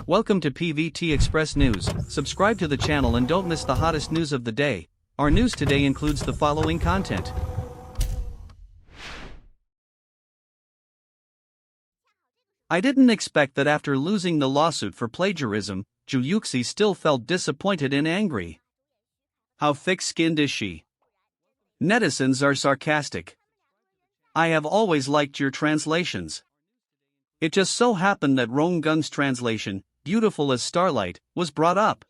Welcome to PVT Express News. Subscribe to the channel and don't miss the hottest news of the day. Our news today includes the following content. I didn't expect that after losing the lawsuit for plagiarism, Yangzi still felt disappointed and angry. How thick-skinned is she? Netizens are sarcastic. I have always liked your translations. It just so happened that Rongun's translation, Beautiful as Starlight, was brought up.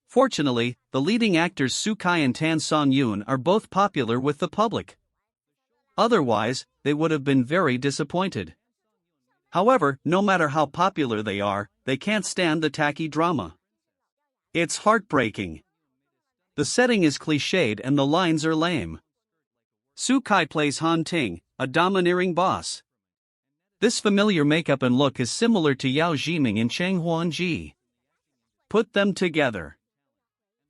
Fortunately, the leading actors Xukai and Tansongyun are both popular with the public. Otherwise, they would have been very disappointed. However, no matter how popular they are, they can't stand the tacky drama. It's heartbreaking. The setting is cliched and the lines are lame. Xukai plays Han Ting, a domineering boss. This familiar makeup and look is similar to Yao Jiming in Chang Huanji. Put them together.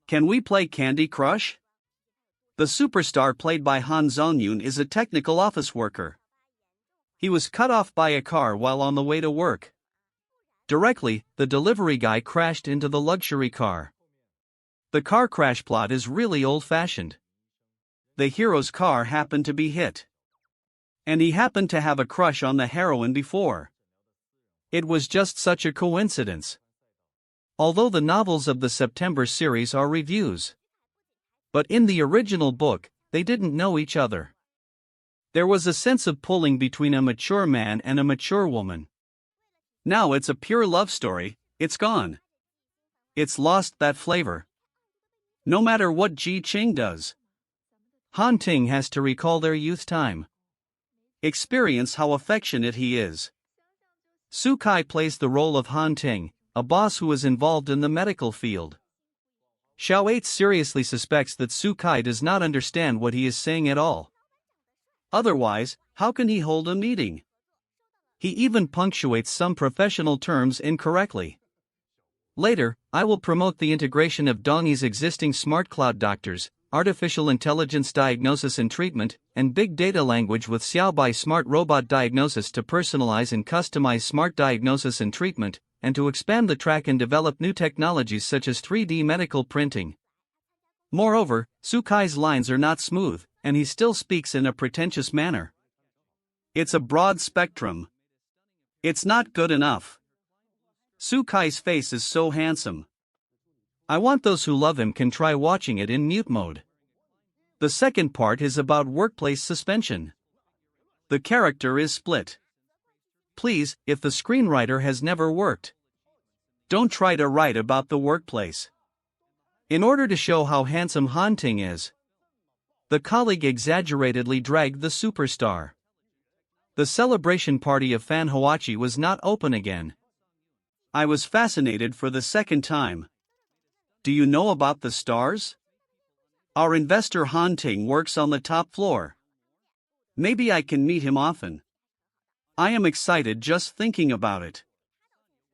Can we play Candy Crush? The superstar played by Han Songyun is a technical office worker. He was cut off by a car while on the way to work. Directly, the delivery guy crashed into the luxury car. The car crash plot is really old-fashioned. The hero's car happened to be hit. And he happened to have a crush on the heroine before. It was just such a coincidence. Although the novels of the September series are reviews. But in the original book, they didn't know each other. There was a sense of pulling between a mature man and a mature woman. Now it's a pure love story, it's gone. It's lost that flavor. No matter what Ji Qing does. Han Ting has to recall their youth time. Experience how affectionate he is. Xukai plays the role of Han Ting, a boss who is involved in the medical field. Xiao 8 seriously suspects that Xukai does not understand what he is saying at all. Otherwise, how can he hold a meeting? He even punctuates some professional terms incorrectly. Later, I will promote the integration of Dongyi's existing smart cloud doctors, artificial intelligence diagnosis and treatment, and big data language with Xiaobai smart robot diagnosis to personalize and customize smart diagnosis and treatment, and to expand the track and develop new technologies such as 3D medical printing. Moreover, Xukai's lines are not smooth, and he still speaks in a pretentious manner. It's a broad spectrum. It's not good enough. Xukai's face is so handsome. I want those who love him can try watching it in mute mode. The second part is about workplace suspension. The character is split. Please, if the screenwriter has never worked, don't try to write about the workplace. In order to show how handsome Han Ting is, the colleague exaggeratedly dragged the superstar. The celebration party of Fan Hoachi was not open again. I was fascinated for the second time. Do you know about the stars? Our investor Han Ting works on the top floor. Maybe I can meet him often. I am excited just thinking about it.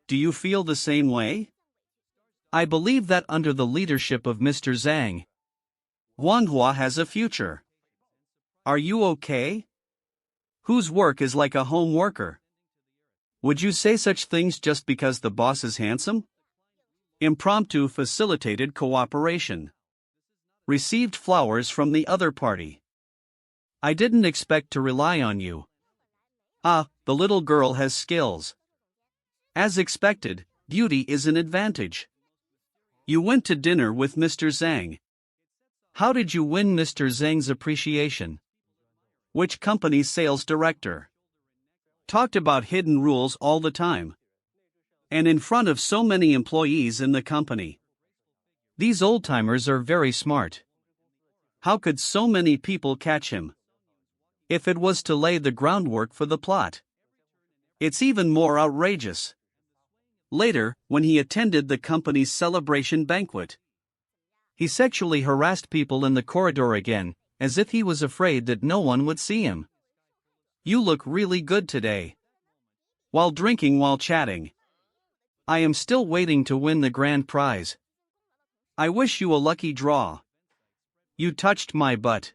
Do you feel the same way? I believe that under the leadership of Mr. Zhang, Wanhua has a future. Are you okay? Whose work is like a home worker? Would you say such things just because the boss is handsome? Impromptu facilitated cooperation. Received flowers from the other party. I didn't expect to rely on you. Ah, the little girl has skills. As expected, beauty is an advantage. You went to dinner with Mr. Zhang. How did you win Mr. Zhang's appreciation? Which company's sales director? Talked about hidden rules all the time. And in front of so many employees in the company. These old-timers are very smart. How could so many people catch him? If it was to lay the groundwork for the plot. It's even more outrageous. Later, when he attended the company's celebration banquet, he sexually harassed people in the corridor again, as if he was afraid that no one would see him. You look really good today. While drinking while chatting. I am still waiting to win the grand prize. I wish you a lucky draw. You touched my butt.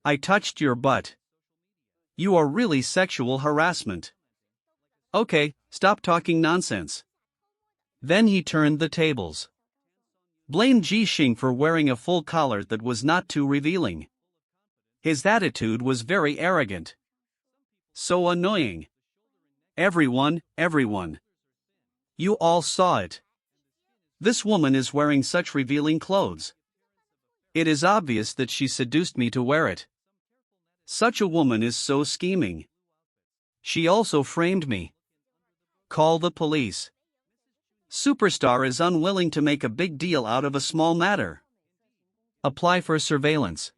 I touched your butt. You are really sexual harassment. Okay, stop talking nonsense. Then he turned the tables. Blamed Ji Xing for wearing a full collar that was not too revealing. His attitude was very arrogant. So annoying. Everyone. You all saw it. This woman is wearing such revealing clothes. It is obvious that she seduced me to wear it. Such a woman is so scheming. She also framed me. Call the police. Superstar is unwilling to make a big deal out of a small matter. Apply for surveillance.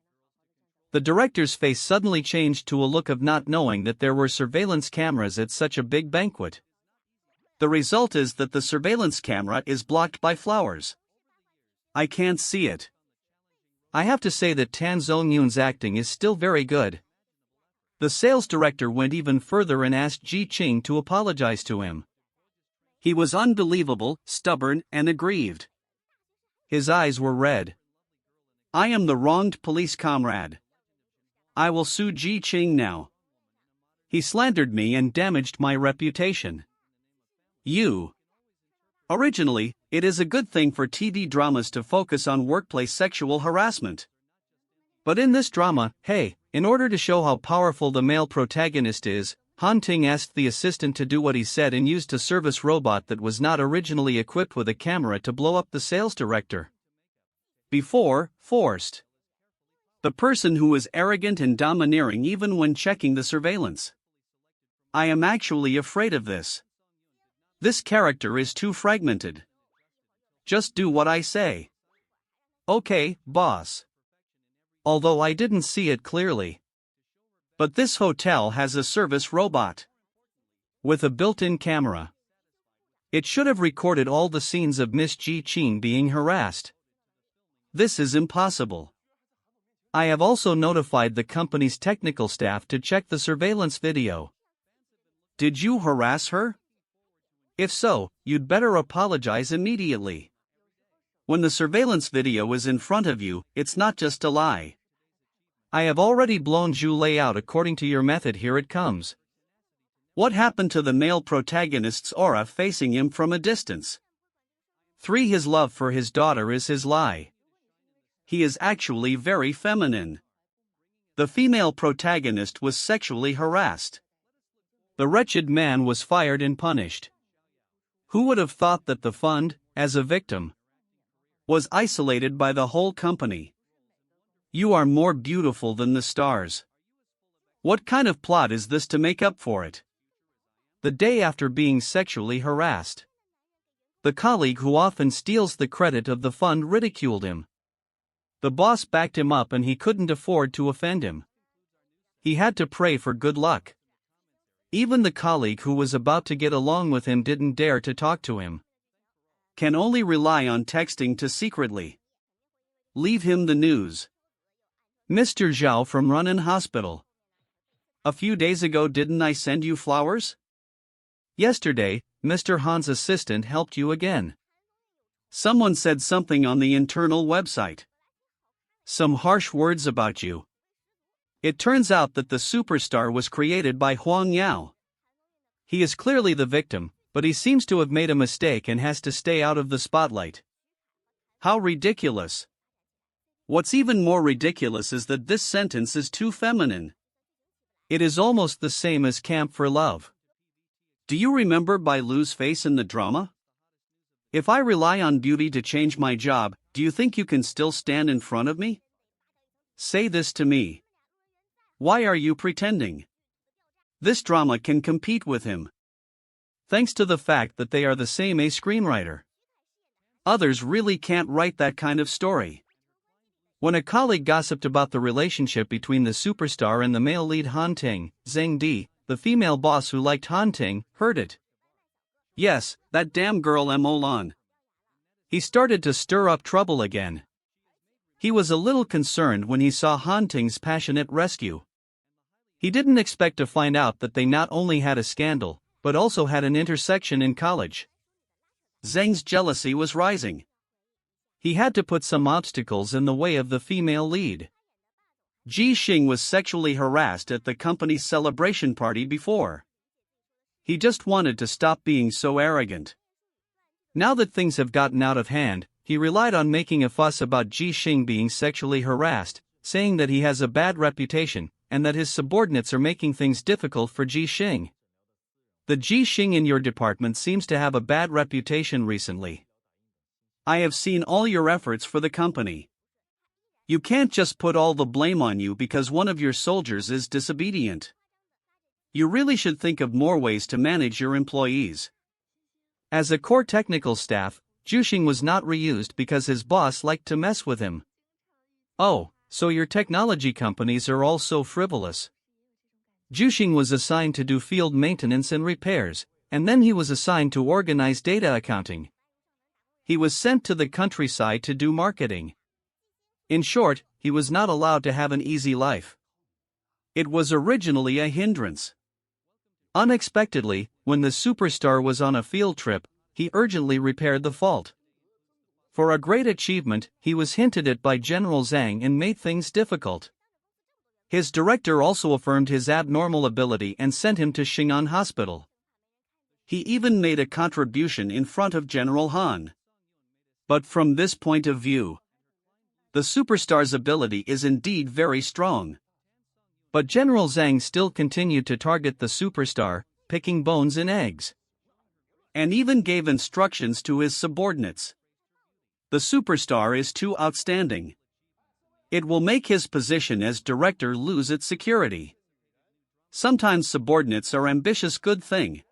The director's face suddenly changed to a look of not knowing that there were surveillance cameras at such a big banquet. The result is that the surveillance camera is blocked by flowers. I can't see it. I have to say that Tansongyun's acting is still very good. The sales director went even further and asked Ji Qing to apologize to him. He was unbelievable, stubborn, and aggrieved. His eyes were red. I am the wronged police comrade. I will sue Ji Qing now. He slandered me and damaged my reputation. Originally, it is a good thing for TV dramas to focus on workplace sexual harassment. But in this drama, in order to show how powerful the male protagonist is, Han Ting asked the assistant to do what he said and used a service robot that was not originally equipped with a camera to blow up the sales director. Forced. The person who is arrogant and domineering even when checking the surveillance. I am actually afraid of this. This character is too fragmented. Just do what I say. Okay, boss. Although I didn't see it clearly. But this hotel has a service robot. With a built-in camera. It should have recorded all the scenes of Miss Ji Qing being harassed. This is impossible. I have also notified the company's technical staff to check the surveillance video. Did you harass her? If so, you'd better apologize immediately. When the surveillance video is in front of you, it's not just a lie. I have already blown Zhu Lei out according to your method. Here it comes. What happened to the male protagonist's aura facing him from a distance? 3. His love for his daughter is his lie. He is actually very feminine. The female protagonist was sexually harassed. The wretched man was fired and punished. Who would have thought that the fund, as a victim, was isolated by the whole company? You are more beautiful than the stars. What kind of plot is this to make up for it? The day after being sexually harassed. The colleague who often steals the credit of the fund ridiculed him. The boss backed him up and he couldn't afford to offend him. He had to pray for good luck. Even the colleague who was about to get along with him didn't dare to talk to him. Can only rely on texting to secretly leave him the news. Mr. Zhao from Runan Hospital. A few days ago didn't I send you flowers? Yesterday, Mr. Han's assistant helped you again. Someone said something on the internal website. Some harsh words about you. It turns out that the superstar was created by Huang Yao. He is clearly the victim, but he seems to have made a mistake and has to stay out of the spotlight. How ridiculous. What's even more ridiculous is that this sentence is too feminine. It is almost the same as Camp for Love. Do you remember Bai Lu's face in the drama? If I rely on beauty to change my job, do you think you can still stand in front of me? Say this to me. Why are you pretending? This drama can compete with him. Thanks to the fact that they are the same screenwriter. Others really can't write that kind of story. When a colleague gossiped about the relationship between the superstar and the male lead Han Ting, Zheng Di, the female boss who liked Han Ting, heard it. Yes, that damn girl Molan. He started to stir up trouble again. He was a little concerned when he saw Han Ting's passionate rescue. He didn't expect to find out that they not only had a scandal, but also had an intersection in college. Zheng's jealousy was rising. He had to put some obstacles in the way of the female lead. Ji Xing was sexually harassed at the company's celebration party before. He just wanted to stop being so arrogant. Now that things have gotten out of hand, he relied on making a fuss about Ji Xing being sexually harassed, saying that he has a bad reputation, and that his subordinates are making things difficult for Ji Xing. The Ji Xing in your department seems to have a bad reputation recently. I have seen all your efforts for the company. You can't just put all the blame on you because one of your soldiers is disobedient. You really should think of more ways to manage your employees. As a core technical staff, Zhu Xing was not reused because his boss liked to mess with him. Oh, so your technology companies are all so frivolous. Zhu Xing was assigned to do field maintenance and repairs, and then he was assigned to organize data accounting. He was sent to the countryside to do marketing. In short, he was not allowed to have an easy life. It was originally a hindrance. Unexpectedly, when the superstar was on a field trip, he urgently repaired the fault. For a great achievement, he was hinted at by General Zhang and made things difficult. His director also affirmed his abnormal ability and sent him to Xing'an Hospital. He even made a contribution in front of General Han. But from this point of view, the superstar's ability is indeed very strong. But General Zhang still continued to target the superstar, picking bones in eggs. And even gave instructions to his subordinates. The superstar is too outstanding. It will make his position as director lose its security. Sometimes subordinates are ambitious, good thing.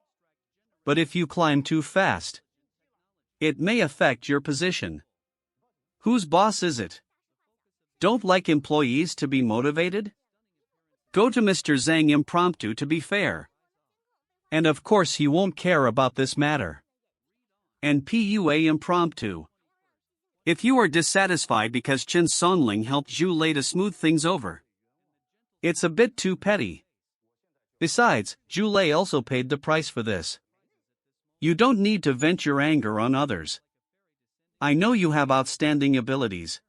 But if you climb too fast, it may affect your position. Whose boss is it? Don't like employees to be motivated? Go to Mr. Zhang impromptu to be fair. And of course he won't care about this matter. And PUA impromptu. If you are dissatisfied because Chen Sonling helped Zhu Lei to smooth things over, it's a bit too petty. Besides, Zhu Lei also paid the price for this. You don't need to vent your anger on others. I know you have outstanding abilities.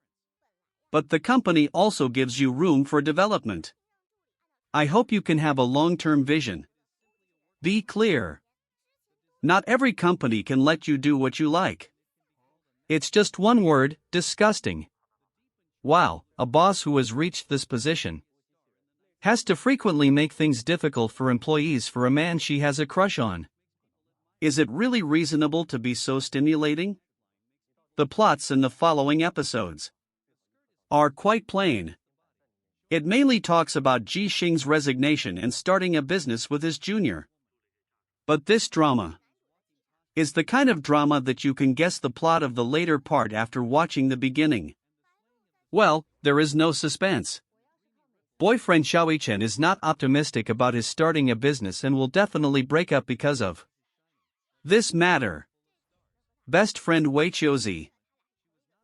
But the company also gives you room for development. I hope you can have a long-term vision. Be clear. Not every company can let you do what you like. It's just one word, disgusting. Wow, a boss who has reached this position has to frequently make things difficult for employees for a man she has a crush on. Is it really reasonable to be so stimulating? The plots in the following episodes are quite plain. It mainly talks about Ji Xing's resignation and starting a business with his junior. But this drama is the kind of drama that you can guess the plot of the later part after watching the beginning. Well, there is no suspense. Boyfriend Xiaoi Chen is not optimistic about his starting a business and will definitely break up because of this matter. Best friend Wei Qiuzi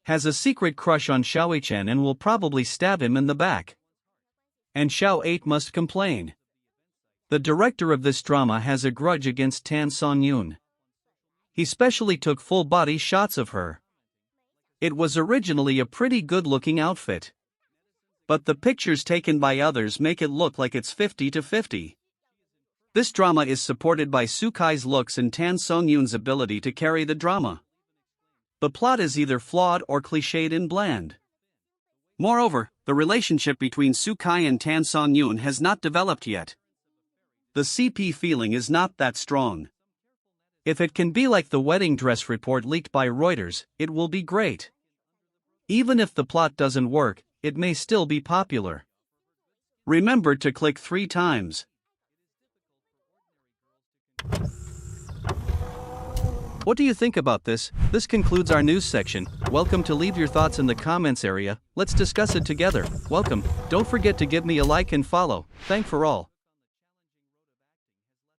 has a secret crush on Xiaoi Chen and will probably stab him in the back. And Xiao 8 must complain. The director of this drama has a grudge against Tansongyun. He specially took full-body shots of her. It was originally a pretty good-looking outfit. But the pictures taken by others make it look like it's 50-50. This drama is supported by Xukai's looks and Tansongyun's ability to carry the drama. The plot is either flawed or cliched and bland. Moreover, the relationship between Xukai and Tansongyun has not developed yet. The CP feeling is not that strong. If it can be like the wedding dress report leaked by Reuters, it will be great. Even if the plot doesn't work, it may still be popular. Remember to click 3 times. What do you think about this? This concludes our news section. Welcome to leave your thoughts in the comments area. Let's discuss it together. Welcome. Don't forget to give me a like and follow. Thank for all.